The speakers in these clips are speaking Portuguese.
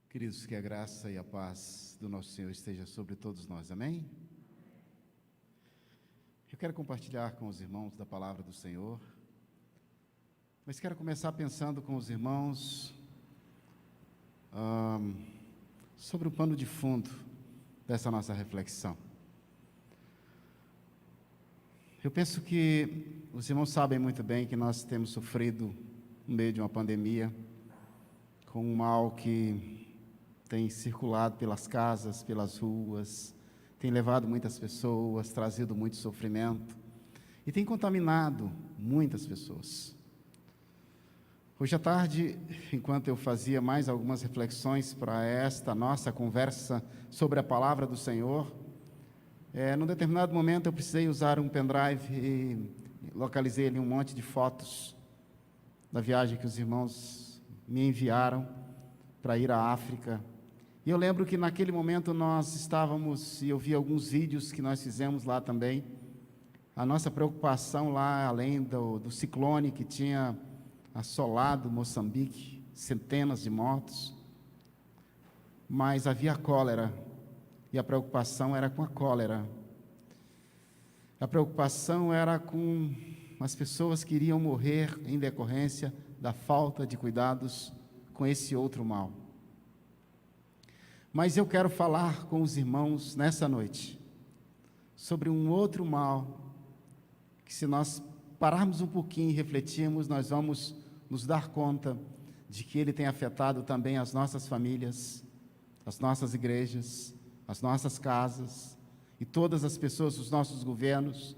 Queridos, que a graça e a paz do nosso Senhor esteja sobre todos nós, amém? Eu quero compartilhar com os irmãos da palavra do Senhor, mas quero começar pensando com os irmãos sobre o pano de fundo dessa nossa reflexão. Eu penso que os irmãos sabem muito bem que nós temos sofrido no meio de uma pandemia, com um mal que tem circulado pelas casas, pelas ruas, tem levado muitas pessoas, trazido muito sofrimento e tem contaminado muitas pessoas. Hoje à tarde, enquanto eu fazia mais algumas reflexões para esta nossa conversa sobre a palavra do Senhor, num determinado momento eu precisei usar um pendrive e localizei ali um monte de fotos da viagem que os irmãos me enviaram para ir à África. E eu lembro que naquele momento nós estávamos, e eu vi alguns vídeos que nós fizemos lá também, a nossa preocupação lá, além do ciclone que tinha assolado Moçambique, centenas de mortos, mas havia cólera, e a preocupação era com a cólera. A preocupação era com as pessoas que iriam morrer em decorrência da falta de cuidados com esse outro mal. Mas eu quero falar com os irmãos nessa noite sobre um outro mal que, se nós pararmos um pouquinho e refletirmos, nós vamos nos dar conta de que ele tem afetado também as nossas famílias, as nossas igrejas, as nossas casas e todas as pessoas dos nossos governos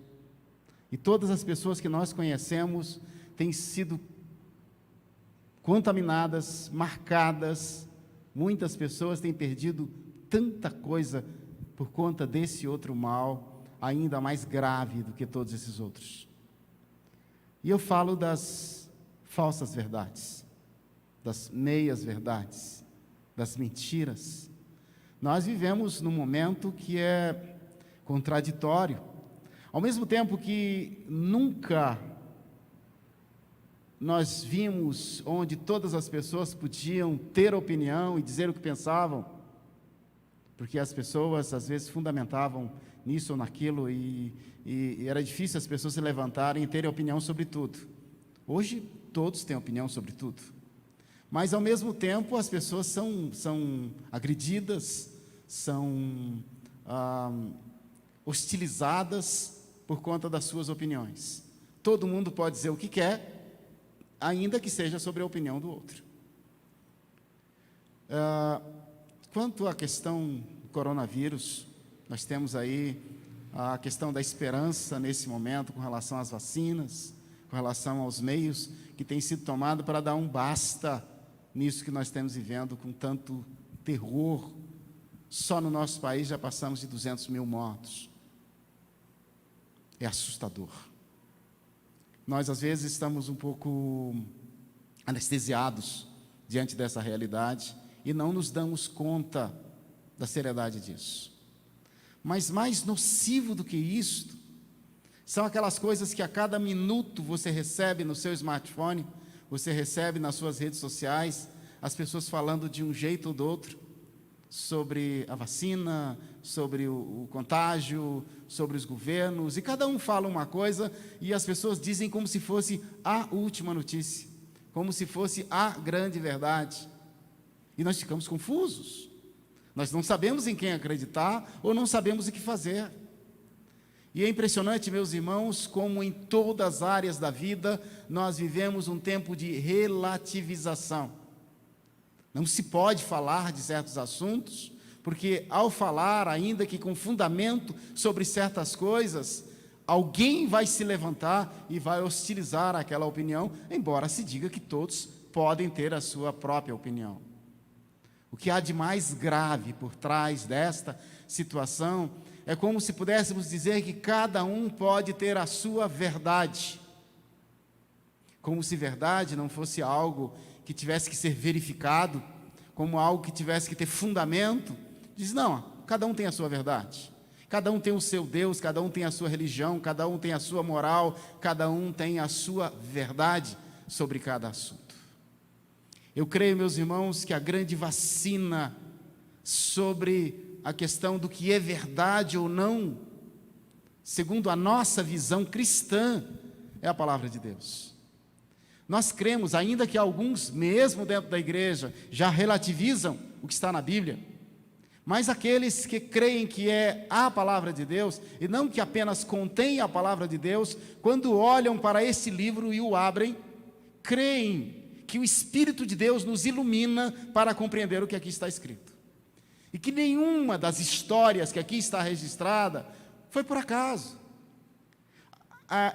e todas as pessoas que nós conhecemos têm sido contaminadas, marcadas. Muitas pessoas têm perdido tanta coisa por conta desse outro mal, ainda mais grave do que todos esses outros. E eu falo das falsas verdades, das meias verdades, das mentiras. Nós vivemos num momento que é contraditório, ao mesmo tempo que nunca nós vimos onde todas as pessoas podiam ter opinião e dizer o que pensavam, porque as pessoas às vezes fundamentavam nisso ou naquilo e era difícil as pessoas se levantarem e terem opinião sobre tudo. Hoje todos têm opinião sobre tudo, mas ao mesmo tempo as pessoas são agredidas, são hostilizadas por conta das suas opiniões. Todo mundo pode dizer o que quer, ainda que seja sobre a opinião do outro. Quanto à questão do coronavírus, nós temos aí a questão da esperança nesse momento com relação às vacinas, com relação aos meios que têm sido tomados para dar um basta nisso que nós estamos vivendo com tanto terror. Só no nosso país já passamos de 200 mil mortos. É assustador. Nós, às vezes, estamos um pouco anestesiados diante dessa realidade e não nos damos conta da seriedade disso. Mas mais nocivo do que isto, são aquelas coisas que a cada minuto você recebe no seu smartphone, você recebe nas suas redes sociais, as pessoas falando de um jeito ou do outro, sobre a vacina, sobre o contágio, sobre os governos, e cada um fala uma coisa, e as pessoas dizem como se fosse a última notícia, como se fosse a grande verdade, e nós ficamos confusos, nós não sabemos em quem acreditar, ou não sabemos o que fazer. E é impressionante, meus irmãos, como em todas as áreas da vida, nós vivemos um tempo de relativização. Não se pode falar de certos assuntos, porque ao falar, ainda que com fundamento sobre certas coisas, alguém vai se levantar e vai hostilizar aquela opinião, embora se diga que todos podem ter a sua própria opinião. O que há de mais grave por trás desta situação é como se pudéssemos dizer que cada um pode ter a sua verdade, como se verdade não fosse algo que tivesse que ser verificado, como algo que tivesse que ter fundamento. Diz, não, cada um tem a sua verdade, cada um tem o seu Deus, cada um tem a sua religião, cada um tem a sua moral, cada um tem a sua verdade sobre cada assunto. Eu creio, meus irmãos, que a grande vacina sobre a questão do que é verdade ou não, segundo a nossa visão cristã, é a palavra de Deus. Nós cremos, ainda que alguns, mesmo dentro da igreja, já relativizam o que está na Bíblia, mas aqueles que creem que é a palavra de Deus, e não que apenas contém a palavra de Deus, quando olham para esse livro e o abrem, creem que o Espírito de Deus nos ilumina para compreender o que aqui está escrito. E que nenhuma das histórias que aqui está registrada foi por acaso.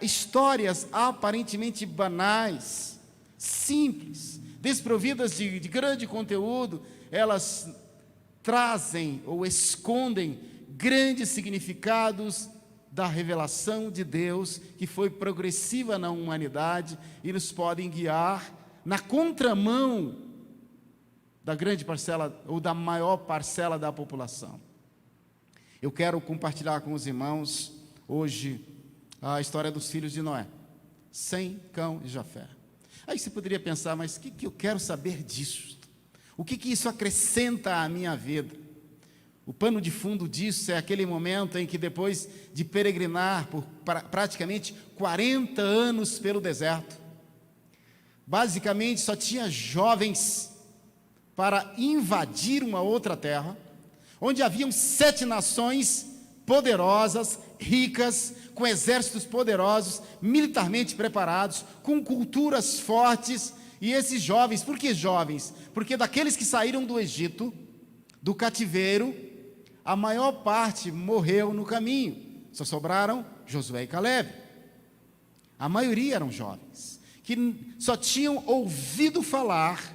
Histórias aparentemente banais, simples, desprovidas de grande conteúdo, elas trazem ou escondem grandes significados da revelação de Deus, que foi progressiva na humanidade e nos podem guiar na contramão da grande parcela ou da maior parcela da população. Eu quero compartilhar com os irmãos hoje a história dos filhos de Noé, Sem, Cão e Jafé. Aí você poderia pensar, mas o que eu quero saber disso? O que isso acrescenta à minha vida? O pano de fundo disso é aquele momento em que, depois de peregrinar por praticamente 40 anos pelo deserto, basicamente só tinha jovens para invadir uma outra terra, onde haviam 7 nações poderosas, ricas, com exércitos poderosos, militarmente preparados, com culturas fortes. E esses jovens, por que jovens? Porque daqueles que saíram do Egito, do cativeiro, a maior parte morreu no caminho. Só sobraram Josué e Calebe. A maioria eram jovens, que só tinham ouvido falar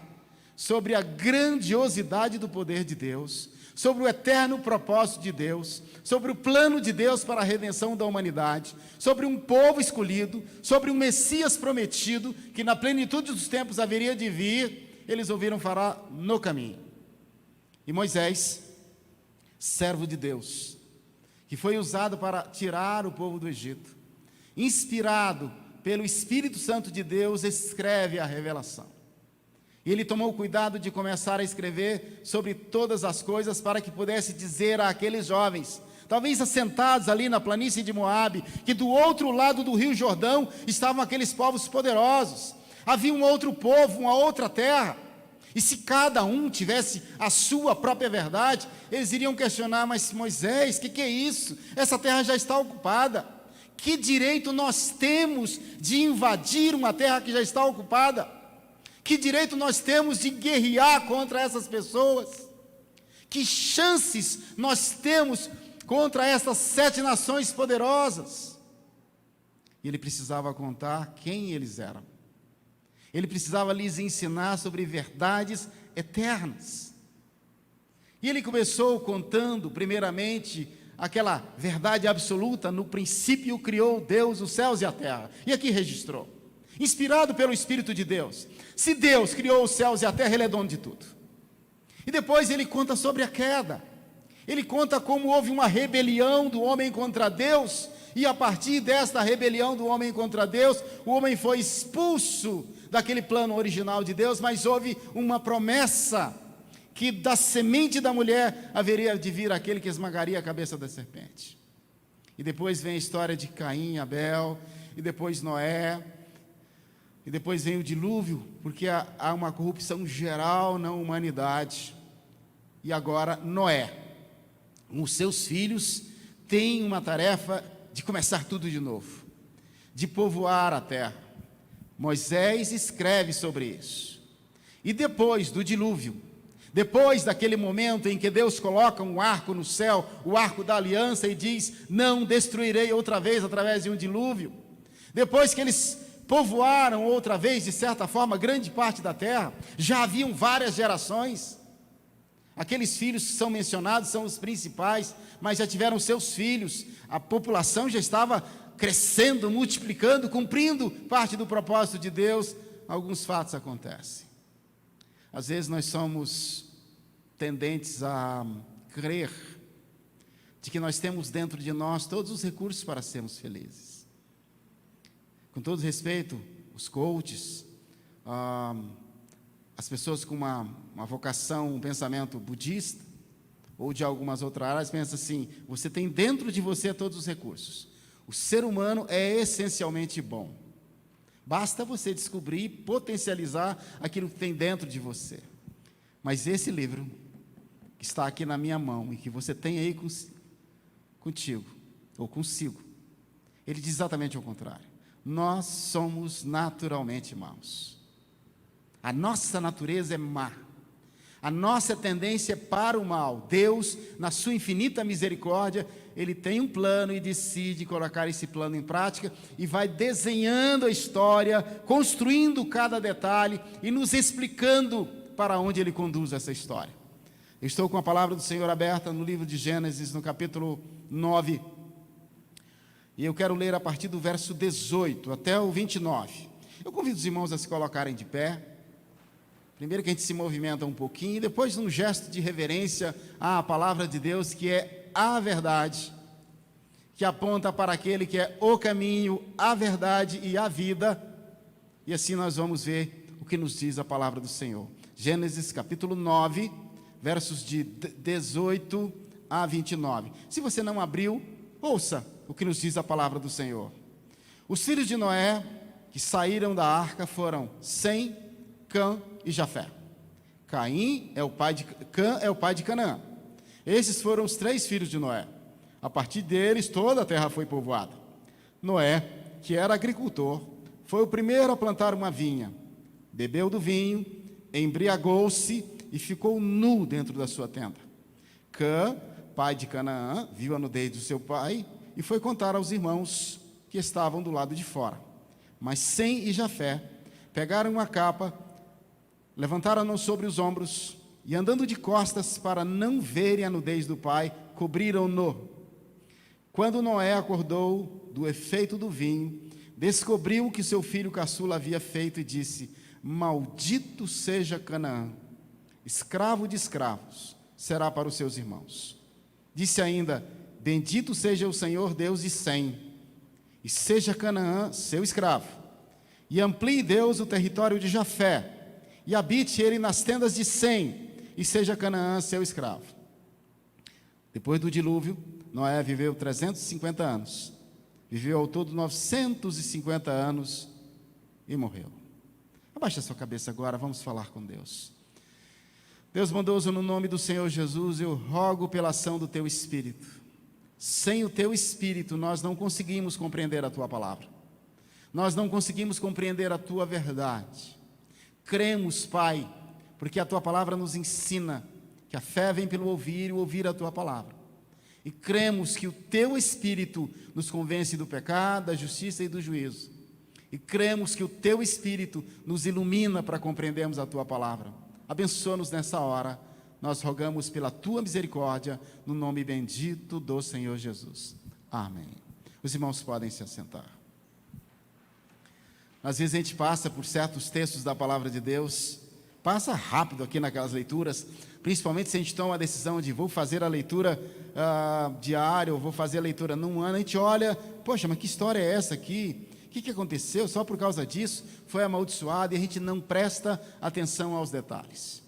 sobre a grandiosidade do poder de Deus, sobre o eterno propósito de Deus, sobre o plano de Deus para a redenção da humanidade, sobre um povo escolhido, sobre um Messias prometido, que na plenitude dos tempos haveria de vir. Eles ouviram falar no caminho. E Moisés, servo de Deus, que foi usado para tirar o povo do Egito, inspirado pelo Espírito Santo de Deus, escreve a revelação. E ele tomou cuidado de começar a escrever sobre todas as coisas, para que pudesse dizer àqueles jovens, talvez assentados ali na planície de Moabe, que do outro lado do rio Jordão estavam aqueles povos poderosos. Havia um outro povo, uma outra terra. E se cada um tivesse a sua própria verdade, eles iriam questionar, mas Moisés, o que é isso? Essa terra já está ocupada. Que direito nós temos de invadir uma terra que já está ocupada? Que direito nós temos de guerrear contra essas pessoas? Que chances nós temos contra essas 7 nações poderosas? E ele precisava contar quem eles eram. Ele precisava lhes ensinar sobre verdades eternas. E ele começou contando, primeiramente, aquela verdade absoluta: no princípio criou Deus os céus e a terra. E aqui registrou, inspirado pelo Espírito de Deus. Se Deus criou os céus e a terra, Ele é dono de tudo. E depois ele conta sobre a queda. Ele conta como houve uma rebelião do homem contra Deus, e a partir desta rebelião do homem contra Deus, o homem foi expulso daquele plano original de Deus, mas houve uma promessa, que da semente da mulher haveria de vir aquele que esmagaria a cabeça da serpente. E depois vem a história de Caim e Abel, e depois Noé, e depois vem o dilúvio, porque há uma corrupção geral na humanidade. E agora Noé, os seus filhos, têm uma tarefa de começar tudo de novo, de povoar a terra. Moisés escreve sobre isso. E depois do dilúvio, depois daquele momento em que Deus coloca um arco no céu, o arco da aliança, e diz: não destruirei outra vez através de um dilúvio. Depois que eles povoaram outra vez, de certa forma, grande parte da terra, já haviam várias gerações. Aqueles filhos que são mencionados são os principais, mas já tiveram seus filhos. A população já estava crescendo, multiplicando, cumprindo parte do propósito de Deus. Alguns fatos acontecem. Às vezes nós somos tendentes a crer de que nós temos dentro de nós todos os recursos para sermos felizes. Com todo respeito, os coaches, As pessoas com uma vocação, um pensamento budista, ou de algumas outras áreas, pensam assim: você tem dentro de você todos os recursos. O ser humano é essencialmente bom. Basta você descobrir e potencializar aquilo que tem dentro de você. Mas esse livro, que está aqui na minha mão, e que você tem aí contigo, ou consigo, ele diz exatamente o contrário. Nós somos naturalmente maus. A nossa natureza é má. A nossa tendência é para o mal. Deus, na sua infinita misericórdia, Ele tem um plano e decide colocar esse plano em prática e vai desenhando a história, construindo cada detalhe e nos explicando para onde Ele conduz essa história. Eu estou com a palavra do Senhor aberta no livro de Gênesis, no capítulo 9, e eu quero ler a partir do verso 18 até o 29. Eu convido os irmãos a se colocarem de pé. Primeiro que a gente se movimenta um pouquinho, e depois um gesto de reverência à palavra de Deus, que é a verdade, que aponta para aquele que é o caminho, a verdade e a vida, e assim nós vamos ver o que nos diz a palavra do Senhor. Gênesis capítulo 9, versos de 18 a 29. Se você não abriu, ouça o que nos diz a palavra do Senhor. Os filhos de Noé que saíram da arca foram Sem, Cã e Jafé. Caim é o pai de Cã, é o pai de Canaã. Esses foram os 3 filhos de Noé. A partir deles toda a terra foi povoada. Noé, que era agricultor, foi o primeiro a plantar uma vinha. Bebeu do vinho, embriagou-se e ficou nu dentro da sua tenda. Cã, pai de Canaã, viu a nudez do seu pai e foi contar aos irmãos que estavam do lado de fora. Mas Sem e Jafé pegaram uma capa, levantaram-no sobre os ombros e, andando de costas para não verem a nudez do pai, cobriram-no. Quando Noé acordou do efeito do vinho, descobriu o que seu filho caçula havia feito e disse: maldito seja Canaã, escravo de escravos será para os seus irmãos. Disse ainda: bendito seja o Senhor Deus de Sem, e seja Canaã seu escravo, e amplie Deus o território de Jafé, e habite ele nas tendas de Sem, e seja Canaã seu escravo. Depois do dilúvio, Noé viveu 350 anos, viveu ao todo 950 anos e morreu. Abaixa a sua cabeça agora, vamos falar com Deus. Deus bondoso, no nome do Senhor Jesus, eu rogo pela ação do Teu Espírito. Sem o Teu Espírito, nós não conseguimos compreender a Tua palavra. Nós não conseguimos compreender a Tua verdade. Cremos, Pai, porque a Tua palavra nos ensina que a fé vem pelo ouvir e ouvir a Tua palavra. E cremos que o Teu Espírito nos convence do pecado, da justiça e do juízo. E cremos que o Teu Espírito nos ilumina para compreendermos a Tua palavra. Abençoa-nos nessa hora. Nós rogamos pela Tua misericórdia, no nome bendito do Senhor Jesus. Amém. Os irmãos podem se assentar. Às vezes a gente passa por certos textos da palavra de Deus, passa rápido aqui naquelas leituras, principalmente se a gente toma a decisão de vou fazer a leitura diária, ou vou fazer a leitura num ano, a gente olha, poxa, mas que história é essa aqui? O que aconteceu? Só por causa disso foi amaldiçoado, e a gente não presta atenção aos detalhes.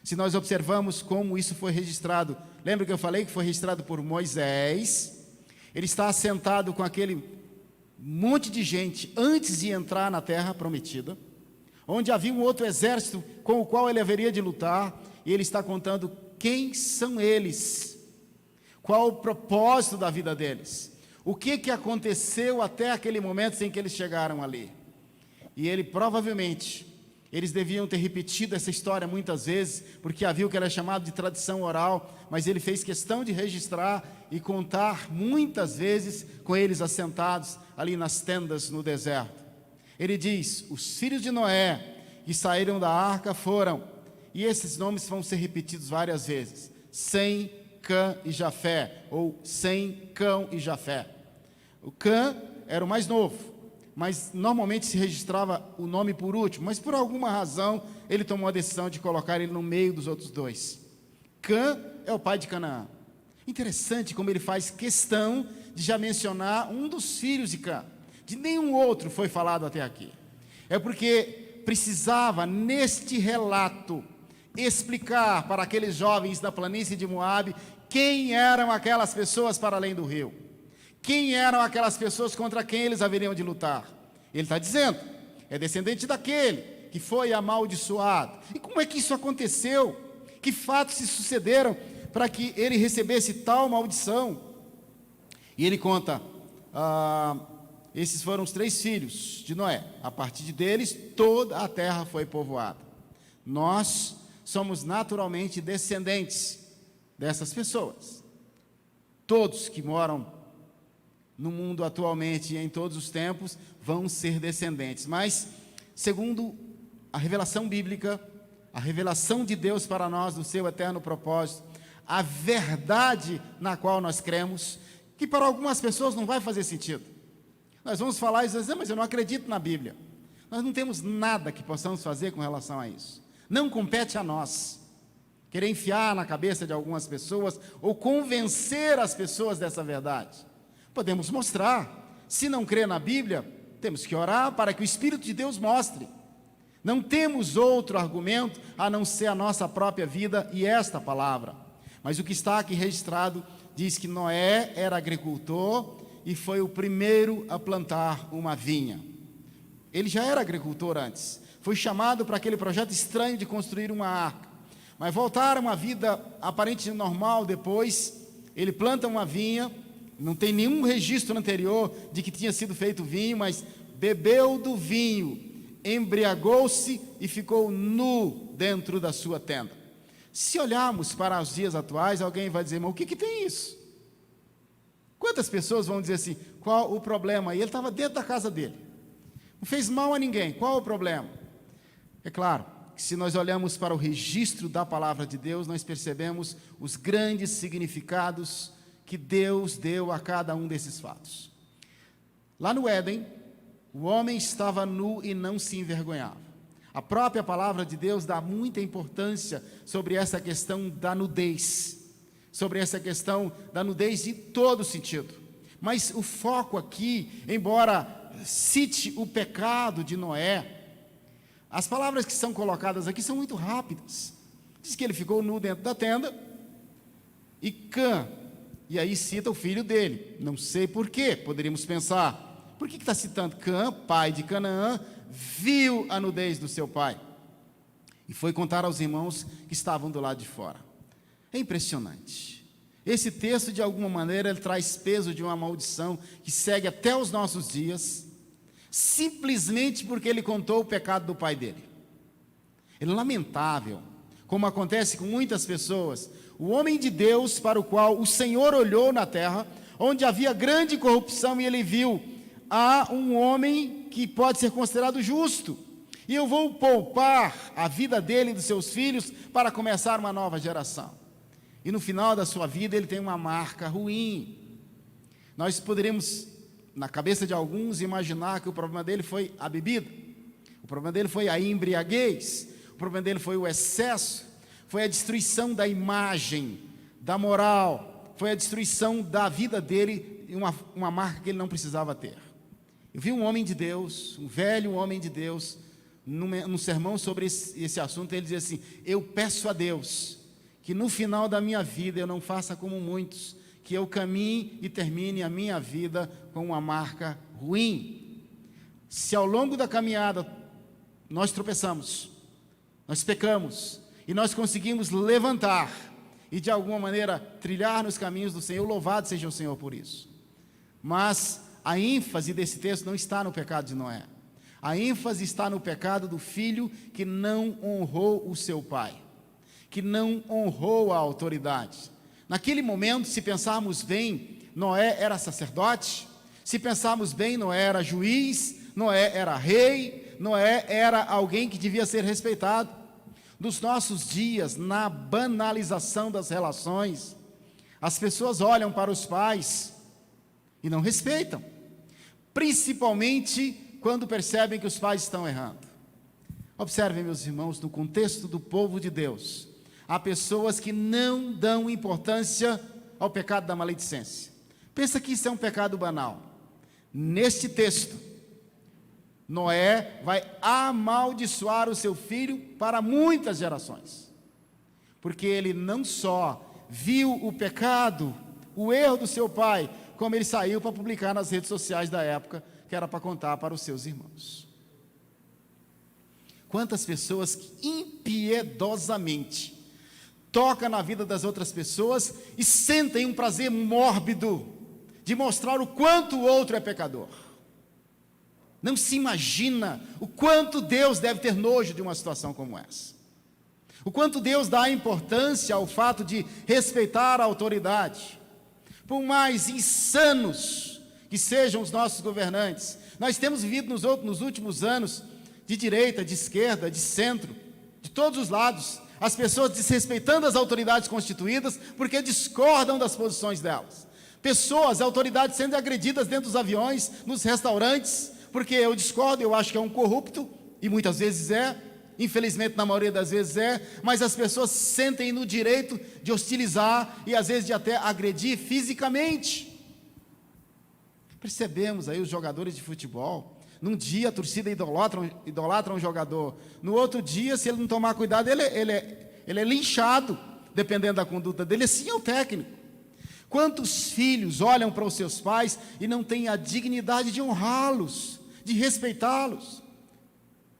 Se nós observamos como isso foi registrado, lembra que eu falei que foi registrado por Moisés? Ele está assentado com aquele monte de gente antes de entrar na terra prometida, onde havia um outro exército com o qual ele haveria de lutar, e ele está contando quem são eles, qual o propósito da vida deles, o que aconteceu até aquele momento em que eles chegaram ali. E ele provavelmente, eles deviam ter repetido essa história muitas vezes, porque havia o que era chamado de tradição oral, mas ele fez questão de registrar e contar muitas vezes com eles assentados ali nas tendas no deserto. Ele diz: os filhos de Noé que saíram da arca foram, e esses nomes vão ser repetidos várias vezes: Sem, Cã e Jafé, ou Sem, Cão e Jafé. O Cã era o mais novo, mas normalmente se registrava o nome por último, mas por alguma razão ele tomou a decisão de colocar ele no meio dos outros dois. Cã é o pai de Canaã. Interessante como ele faz questão de já mencionar um dos filhos de Cã. De nenhum outro foi falado até aqui. É porque precisava, neste relato, explicar para aqueles jovens da planície de Moabe quem eram aquelas pessoas para além do rio. Quem eram aquelas pessoas contra quem eles haveriam de lutar. Ele está dizendo, é descendente daquele que foi amaldiçoado. E como é que isso aconteceu? Que fatos se sucederam para que ele recebesse tal maldição? E ele conta, esses foram os 3 filhos de Noé. A partir deles, toda a terra foi povoada. Nós somos naturalmente descendentes dessas pessoas. Todos que moram no mundo atualmente e em todos os tempos vão ser descendentes. Mas, segundo a revelação bíblica, a revelação de Deus para nós, do seu eterno propósito, a verdade na qual nós cremos, que para algumas pessoas não vai fazer sentido. Nós vamos falar e dizer, mas eu não acredito na Bíblia. Nós não temos nada que possamos fazer com relação a isso. Não compete a nós querer enfiar na cabeça de algumas pessoas ou convencer as pessoas dessa verdade. Podemos mostrar. Se não crê na Bíblia, temos que orar para que o Espírito de Deus mostre. Não temos outro argumento a não ser a nossa própria vida e esta palavra. Mas o que está aqui registrado diz que Noé era agricultor e foi o primeiro a plantar uma vinha. Ele já era agricultor antes. Foi chamado para aquele projeto estranho de construir uma arca. Mas voltar a uma vida aparentemente normal depois, ele planta uma vinha, não tem nenhum registro anterior de que tinha sido feito vinho, mas bebeu do vinho, embriagou-se e ficou nu dentro da sua tenda. Se olharmos para os dias atuais, alguém vai dizer, mas o que tem isso? Quantas pessoas vão dizer assim, qual o problema? E ele estava dentro da casa dele, não fez mal a ninguém, qual o problema? É claro, que se nós olhamos para o registro da palavra de Deus, nós percebemos os grandes significados que Deus deu a cada um desses fatos. Lá no Éden, o homem estava nu e não se envergonhava. A própria palavra de Deus dá muita importância sobre essa questão da nudez, sobre essa questão da nudez em todo sentido. Mas o foco aqui, embora cite o pecado de Noé, as palavras que são colocadas aqui são muito rápidas. Diz que ele ficou nu dentro da tenda, e Cã, e aí cita o filho dele. Não sei porquê, poderíamos pensar, por que está citando Cã, pai de Canaã, viu a nudez do seu pai, e foi contar aos irmãos que estavam do lado de fora. É impressionante. Esse texto, de alguma maneira, ele traz peso de uma maldição que segue até os nossos dias, simplesmente porque ele contou o pecado do pai dele. É lamentável, como acontece com muitas pessoas, o homem de Deus para o qual o Senhor olhou na terra, onde havia grande corrupção, e ele viu, há um homem que pode ser considerado justo, e eu vou poupar a vida dele e dos seus filhos para começar uma nova geração. E no final da sua vida ele tem uma marca ruim. Nós poderíamos, na cabeça de alguns, imaginar que o problema dele foi a bebida, o problema dele foi a embriaguez, o problema dele foi o excesso, foi a destruição da imagem, da moral, foi a destruição da vida dele, uma marca que ele não precisava ter. Eu vi um homem de Deus, um velho homem de Deus, num sermão sobre esse assunto, ele dizia assim, eu peço a Deus que no final da minha vida eu não faça como muitos, que eu caminhe e termine a minha vida com uma marca ruim. Se ao longo da caminhada nós tropeçamos, nós pecamos, e nós conseguimos levantar, e de alguma maneira trilhar nos caminhos do Senhor, louvado seja o Senhor por isso. Mas a ênfase desse texto não está no pecado de Noé. A ênfase está no pecado do filho que não honrou o seu pai, que não honrou a autoridade. Naquele momento, se pensarmos bem, Noé era sacerdote, se pensarmos bem, Noé era juiz, Noé era rei, Noé era alguém que devia ser respeitado. Nos nossos dias, na banalização das relações, as pessoas olham para os pais e não respeitam, principalmente quando percebem que os pais estão errando. Observem, meus irmãos, no contexto do povo de Deus, há pessoas que não dão importância ao pecado da maledicência. Pensa que isso é um pecado banal. Neste texto, Noé vai amaldiçoar o seu filho para muitas gerações, porque ele não só viu o pecado, o erro do seu pai, como ele saiu para publicar nas redes sociais da época, que era para contar para os seus irmãos. Quantas pessoas que impiedosamente tocam na vida das outras pessoas e sentem um prazer mórbido de mostrar o quanto o outro é pecador. Não se imagina o quanto Deus deve ter nojo de uma situação como essa. O quanto Deus dá importância ao fato de respeitar a autoridade. Por mais insanos que sejam os nossos governantes, nós temos vivido nos últimos anos, de direita, de esquerda, de centro, de todos os lados, as pessoas desrespeitando as autoridades constituídas porque discordam das posições delas. Pessoas, autoridades sendo agredidas dentro dos aviões, nos restaurantes, porque eu discordo, eu acho que é um corrupto, e muitas vezes é, infelizmente na maioria das vezes é, mas as pessoas sentem no direito de hostilizar e às vezes de até agredir fisicamente. Percebemos aí os jogadores de futebol, num dia a torcida idolatra um jogador, no outro dia, se ele não tomar cuidado, ele é linchado, dependendo da conduta dele. Assim é o técnico. Quantos filhos olham para os seus pais e não têm a dignidade de honrá-los, de respeitá-los?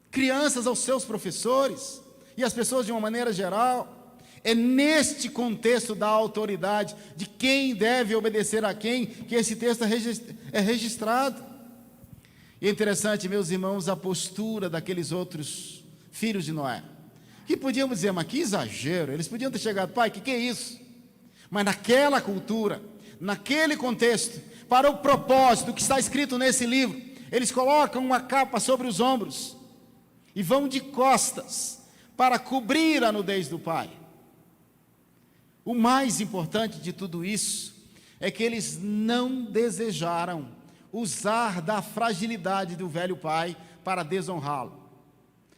Crianças aos seus professores e as pessoas de uma maneira geral. É neste contexto da autoridade, de quem deve obedecer a quem, que esse texto é registrado. E é interessante, meus irmãos, a postura daqueles outros filhos de Noé, que podíamos dizer, mas que exagero, eles podiam ter chegado, pai, que é isso? Mas naquela cultura, naquele contexto, para o propósito que está escrito nesse livro, eles colocam uma capa sobre os ombros e vão de costas para cobrir a nudez do pai. O mais importante de tudo isso é que eles não desejaram usar da fragilidade do velho pai para desonrá-lo.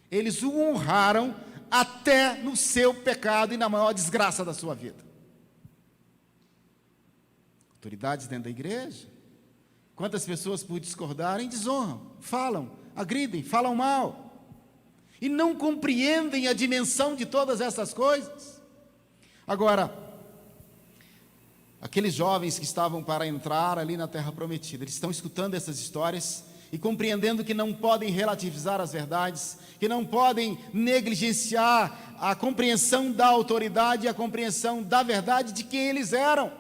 Eles o honraram até no seu pecado e na maior desgraça da sua vida. Autoridades dentro da igreja, quantas pessoas por discordarem desonram, falam, agridem, falam mal, e não compreendem a dimensão de todas essas coisas. Agora, aqueles jovens que estavam para entrar ali na terra prometida, eles estão escutando essas histórias e compreendendo que não podem relativizar as verdades, que não podem negligenciar a compreensão da autoridade e a compreensão da verdade de quem eles eram.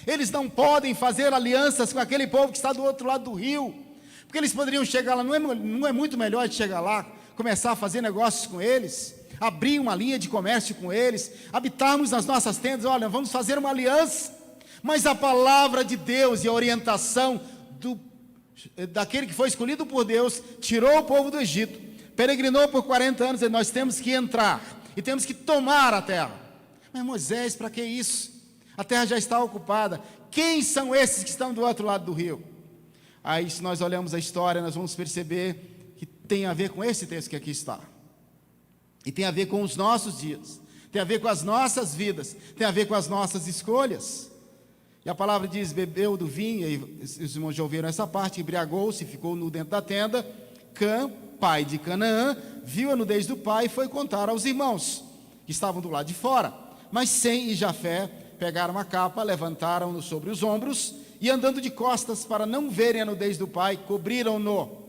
Eles não podem fazer alianças com aquele povo que está do outro lado do rio, porque eles poderiam chegar lá, não é muito melhor de chegar lá, começar a fazer negócios com eles, abrir uma linha de comércio com eles, habitarmos nas nossas tendas, olha, vamos fazer uma aliança. Mas a palavra de Deus e a orientação daquele que foi escolhido por Deus, tirou o povo do Egito, peregrinou por 40 anos, e nós temos que entrar, e temos que tomar a terra. Mas Moisés, para que isso? A terra já está ocupada. Quem são esses que estão do outro lado do rio? Aí, se nós olhamos a história, nós vamos perceber que tem a ver com esse texto que aqui está. E tem a ver com os nossos dias, tem a ver com as nossas vidas, tem a ver com as nossas escolhas. E a palavra diz, bebeu do vinho, e os irmãos já ouviram essa parte, embriagou-se, ficou nu dentro da tenda. Cã, pai de Canaã, viu a nudez do pai e foi contar aos irmãos, que estavam do lado de fora. Mas Sem e Jafé pegaram a capa, levantaram-no sobre os ombros, e andando de costas para não verem a nudez do pai, cobriram-no.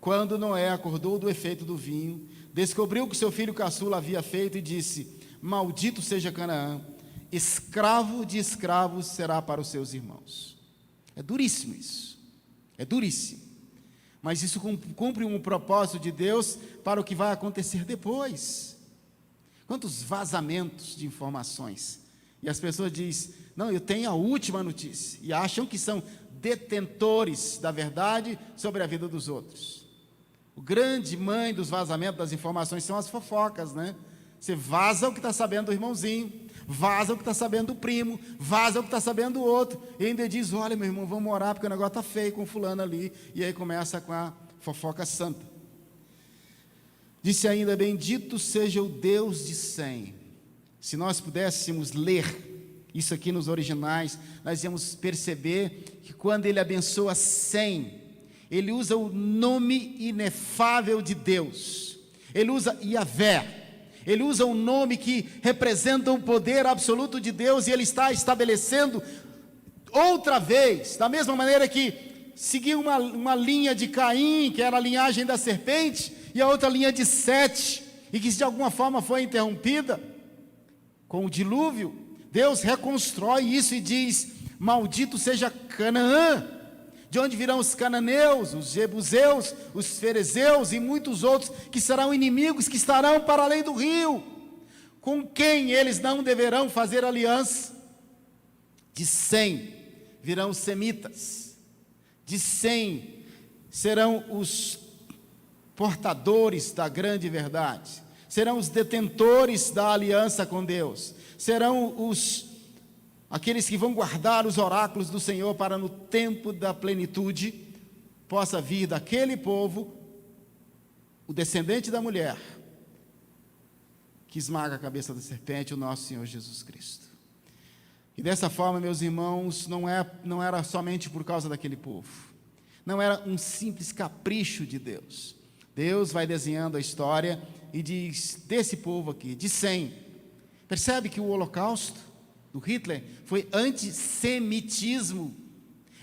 Quando Noé acordou do efeito do vinho, descobriu que seu filho caçula havia feito e disse, maldito seja Canaã, escravo de escravos será para os seus irmãos. É duríssimo isso, é duríssimo, mas isso cumpre um propósito de Deus para o que vai acontecer depois. Quantos vazamentos de informações, e as pessoas dizem, não, eu tenho a última notícia, e acham que são detentores da verdade sobre a vida dos outros. O grande mãe dos vazamentos das informações são as fofocas, né? Você vaza o que está sabendo do irmãozinho, vaza o que está sabendo do primo, vaza o que está sabendo do outro, e ainda diz, olha meu irmão, vamos orar porque o negócio está feio com fulano ali, e aí começa com a fofoca santa. Disse ainda, bendito seja o Deus de Sem. Se nós pudéssemos ler isso aqui nos originais, nós íamos perceber que quando ele abençoa Sem, ele usa o nome inefável de Deus, ele usa Yahvé, ele usa um nome que representa o poder absoluto de Deus, e ele está estabelecendo outra vez, da mesma maneira que seguiu uma linha de Caim, que era a linhagem da serpente, e a outra linha de Sete, e que de alguma forma foi interrompida com o dilúvio. Deus reconstrói isso e diz: maldito seja Canaã, de onde virão os cananeus, os jebuseus, os ferezeus e muitos outros que serão inimigos, que estarão para além do rio, com quem eles não deverão fazer aliança. De Sem virão os semitas, de Sem serão os portadores da grande verdade, serão os detentores da aliança com Deus, serão aqueles que vão guardar os oráculos do Senhor, para no tempo da plenitude possa vir daquele povo o descendente da mulher que esmaga a cabeça da serpente, o nosso Senhor Jesus Cristo. E dessa forma, meus irmãos, não era somente por causa daquele povo, não era um simples capricho de Deus. Deus vai desenhando a história e diz: desse povo aqui, de Sem. Percebe que o holocausto do Hitler foi antissemitismo,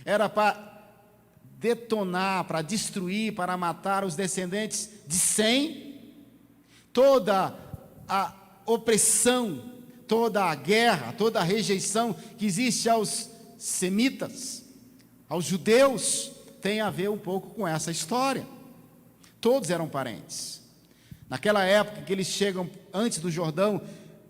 era para detonar, para destruir, para matar os descendentes de Sem. Toda a opressão, toda a guerra, toda a rejeição que existe aos semitas, aos judeus, tem a ver um pouco com essa história. Todos eram parentes. Naquela época que eles chegam antes do Jordão,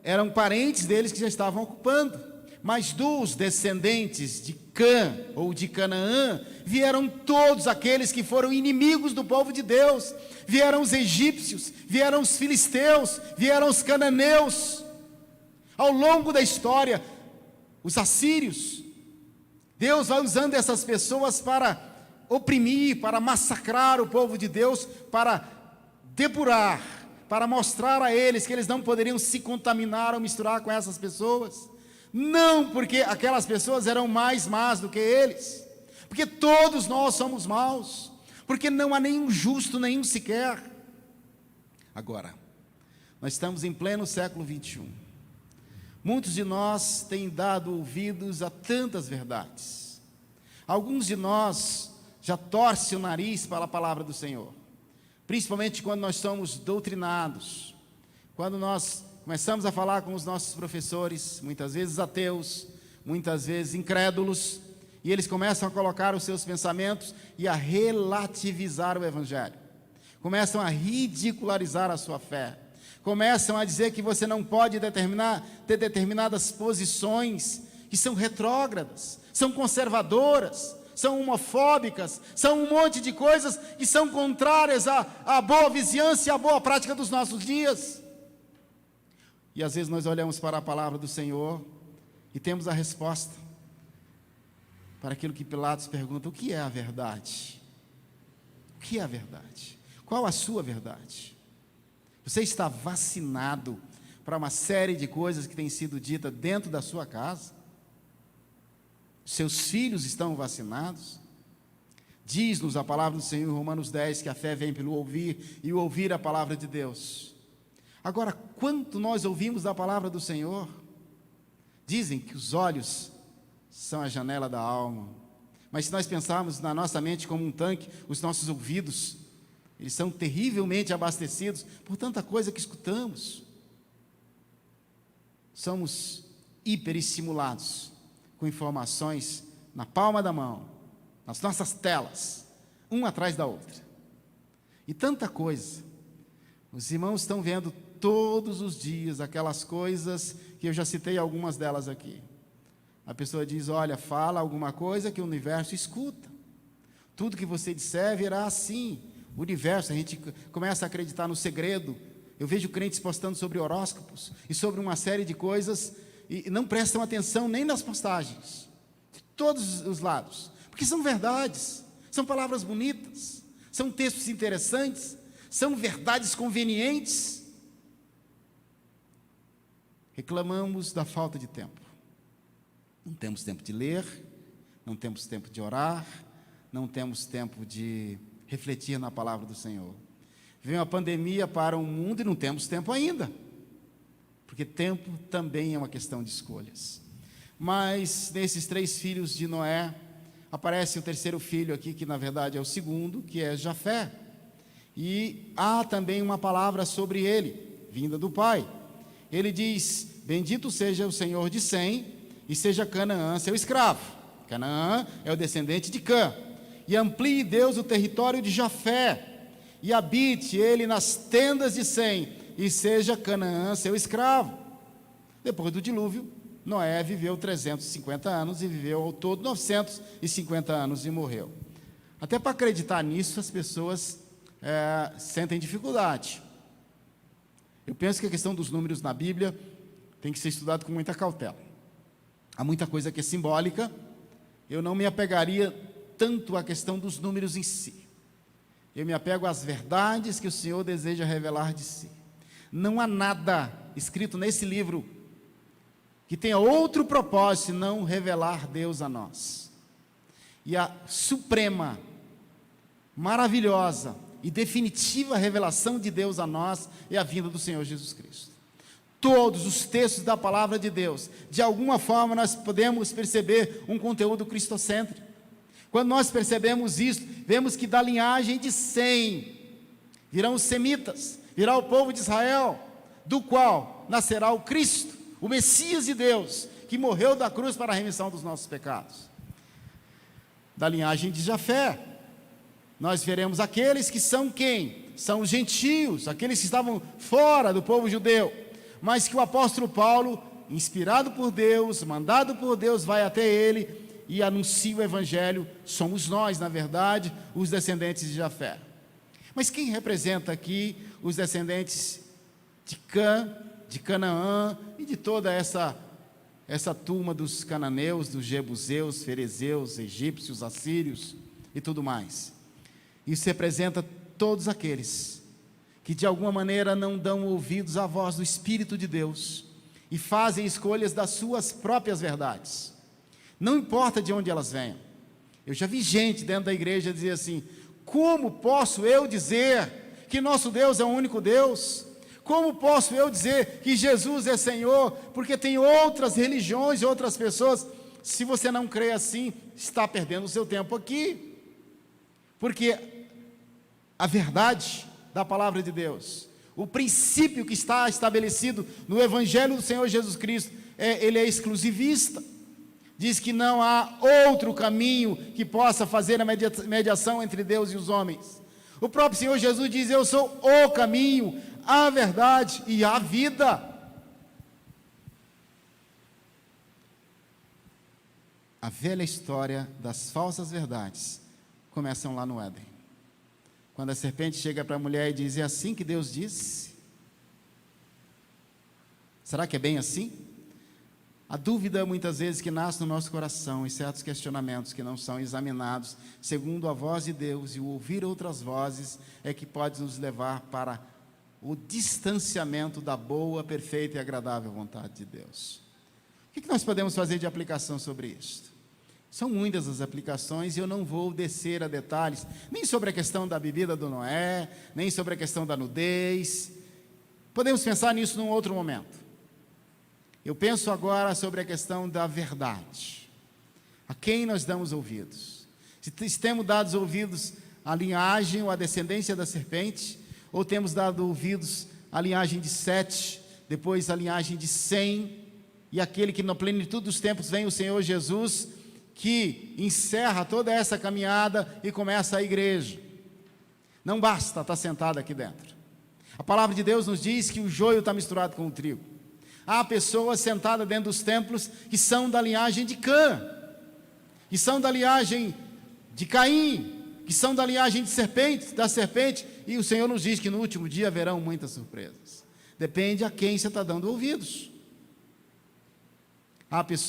eram parentes deles que já estavam ocupando. Mas dos descendentes de Cã ou de Canaã, vieram todos aqueles que foram inimigos do povo de Deus. Vieram os egípcios, vieram os filisteus, vieram os cananeus. Ao longo da história, os assírios. Deus vai usando essas pessoas para oprimir, para massacrar o povo de Deus, para depurar, para mostrar a eles que eles não poderiam se contaminar ou misturar com essas pessoas. Não porque aquelas pessoas eram mais más do que eles, porque todos nós somos maus, porque não há nenhum justo, nenhum sequer. Agora, nós estamos em pleno século 21. Muitos de nós têm dado ouvidos a tantas verdades. Alguns de nós já torcem o nariz para a palavra do Senhor, principalmente quando nós somos doutrinados, quando nós começamos a falar com os nossos professores, muitas vezes ateus, muitas vezes incrédulos, e eles começam a colocar os seus pensamentos e a relativizar o Evangelho, começam a ridicularizar a sua fé, começam a dizer que você não pode ter determinadas posições que são retrógradas, são conservadoras, são homofóbicas, são um monte de coisas que são contrárias à boa vizinhança e à boa prática dos nossos dias. E às vezes nós olhamos para a palavra do Senhor e temos a resposta para aquilo que Pilatos pergunta: o que é a verdade? O que é a verdade? Qual a sua verdade? Você está vacinado para uma série de coisas que têm sido ditas dentro da sua casa? Seus filhos estão vacinados? Diz-nos a palavra do Senhor em Romanos 10 que a fé vem pelo ouvir, e o ouvir a palavra de Deus. Agora, quanto nós ouvimos da palavra do Senhor? Dizem que os olhos são a janela da alma, mas se nós pensarmos na nossa mente como um tanque, os nossos ouvidos, eles são terrivelmente abastecidos por tanta coisa que escutamos. Somos hiperestimulados com informações na palma da mão, nas nossas telas, uma atrás da outra. E tanta coisa. Os irmãos estão vendo todos os dias aquelas coisas que eu já citei algumas delas aqui. A pessoa diz: olha, fala alguma coisa que o universo escuta. Tudo que você disser virá assim. O universo, a gente começa a acreditar no segredo. Eu vejo crentes postando sobre horóscopos e sobre uma série de coisas e não prestam atenção nem nas postagens, de todos os lados, porque são verdades, são palavras bonitas, são textos interessantes, são verdades convenientes. Reclamamos da falta de tempo. Não temos tempo de ler, não temos tempo de orar, não temos tempo de refletir na palavra do Senhor. Vem uma pandemia para o mundo e não temos tempo ainda, porque tempo também é uma questão de escolhas. Mas nesses 3 filhos de Noé, aparece o terceiro filho aqui, que na verdade é o segundo, que é Jafé. E há também uma palavra sobre ele, vinda do pai. Ele diz: bendito seja o Senhor de Sem, e seja Canaã seu escravo. Canaã é o descendente de Cã. E amplie Deus o território de Jafé, e habite ele nas tendas de Sem, e seja Canaã seu escravo. Depois do dilúvio, Noé viveu 350 anos, e viveu ao todo 950 anos, e morreu. Até para acreditar nisso, as pessoas sentem dificuldade. Eu penso que a questão dos números na Bíblia tem que ser estudado com muita cautela. Há muita coisa que é simbólica. Eu não me apegaria tanto à questão dos números em si. Eu me apego às verdades que o Senhor deseja revelar de si. Não há nada escrito nesse livro que tenha outro propósito senão revelar Deus a nós. E a suprema, maravilhosa e definitiva revelação de Deus a nós é a vinda do Senhor Jesus Cristo. Todos os textos da palavra de Deus, de alguma forma nós podemos perceber um conteúdo cristocêntrico. Quando nós percebemos isso, vemos que da linhagem de Sem virão os semitas, virá o povo de Israel, do qual nascerá o Cristo, o Messias de Deus, que morreu da cruz para a remissão dos nossos pecados. Da linhagem de Jafé, nós veremos aqueles que são quem? São os gentios, aqueles que estavam fora do povo judeu, mas que o apóstolo Paulo, inspirado por Deus, mandado por Deus, vai até ele e anuncia o evangelho. Somos nós, na verdade, os descendentes de Jafé. Mas quem representa aqui os descendentes de Cã, de Canaã e de toda essa turma dos cananeus, dos jebuseus, ferezeus, egípcios, assírios e tudo mais? Isso representa todos aqueles que de alguma maneira não dão ouvidos à voz do Espírito de Deus e fazem escolhas das suas próprias verdades. Não importa de onde elas venham. Eu já vi gente dentro da igreja dizer assim: como posso eu dizer que nosso Deus é o único Deus? Como posso eu dizer que Jesus é Senhor? Porque tem outras religiões, outras pessoas. Se você não crê assim, está perdendo o seu tempo aqui. Porque a verdade da palavra de Deus, o princípio que está estabelecido no Evangelho do Senhor Jesus Cristo, ele é exclusivista. Diz que não há outro caminho que possa fazer a mediação entre Deus e os homens. O próprio Senhor Jesus diz: eu sou o caminho, a verdade e a vida. A velha história das falsas verdades começam lá no Éden. Quando a serpente chega para a mulher e diz: é assim que Deus disse? Será que é bem assim? A dúvida muitas vezes que nasce no nosso coração e certos questionamentos que não são examinados segundo a voz de Deus e o ouvir outras vozes é que pode nos levar para o distanciamento da boa, perfeita e agradável vontade de Deus. O que nós podemos fazer de aplicação sobre isto? São muitas as aplicações e eu não vou descer a detalhes, nem sobre a questão da bebida do Noé, nem sobre a questão da nudez. Podemos pensar nisso num outro momento. Eu penso agora sobre a questão da verdade. A quem nós damos ouvidos? Se temos dado ouvidos à linhagem ou à descendência da serpente, ou temos dado ouvidos à linhagem de Sete, depois à linhagem de Sem, e aquele que na plenitude dos tempos vem o Senhor Jesus, que encerra toda essa caminhada e começa a igreja. Não basta estar sentado aqui dentro. A palavra de Deus nos diz que o joio está misturado com o trigo. Há pessoas sentadas dentro dos templos que são da linhagem de Cã, que são da linhagem de Caim, que são da linhagem da serpente, e o Senhor nos diz que no último dia haverão muitas surpresas. Depende a quem você está dando ouvidos. Há pessoas